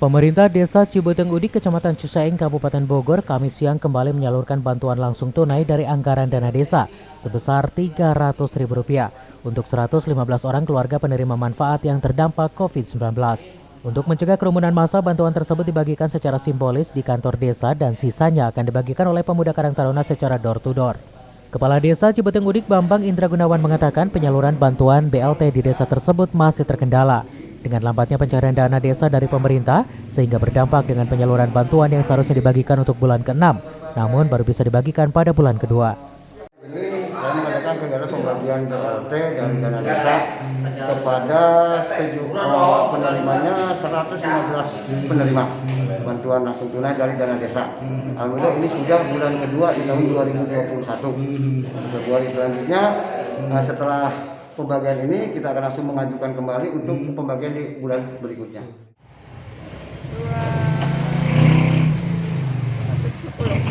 Pemerintah Desa Cibeteng Udik, Kecamatan Cisaeng, Kabupaten Bogor, Kamis siang kembali menyalurkan bantuan langsung tunai dari anggaran dana desa sebesar Rp300.000 untuk 115 orang keluarga penerima manfaat yang terdampak COVID-19. Untuk mencegah kerumunan massa, bantuan tersebut dibagikan secara simbolis di kantor desa dan sisanya akan dibagikan oleh pemuda Karang Taruna secara door-to-door. Kepala Desa Cibeteng Udik Bambang Indra Gunawan mengatakan penyaluran bantuan BLT di desa tersebut masih terkendala dengan lambatnya pencairan dana desa dari pemerintah, sehingga berdampak dengan penyaluran bantuan yang seharusnya dibagikan untuk bulan ke-6, namun baru bisa dibagikan pada bulan kedua. Ini saya mengadakan kegiatan pembagian BLT dari dana desa kepada sejumlah penerimanya 115 penerima bantuan langsung tunai dari dana desa. Alhamdulillah ini sudah bulan kedua di tahun 2021. Februari selanjutnya setelah pembagian ini kita akan langsung mengajukan kembali untuk pembagian di bulan berikutnya.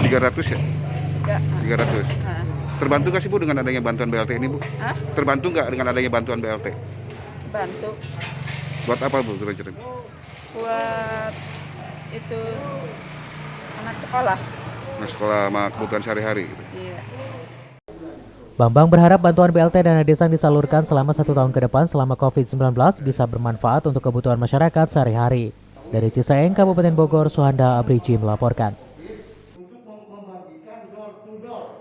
300 ya? 300. Terbantu nggak sih Bu dengan adanya bantuan BLT ini Bu? Hah? Terbantu nggak dengan adanya bantuan BLT? Bantu Buat apa Bu kira-kira? buat itu anak sekolah. Nah, sekolah sama kebutuhan sehari-hari gitu. Iya. Bambang berharap bantuan BLT dana desa yang disalurkan selama 1 tahun ke depan selama COVID-19 bisa bermanfaat untuk kebutuhan masyarakat sehari-hari. Dari Cisaeng, Kabupaten Bogor, Suhanda Abriji melaporkan.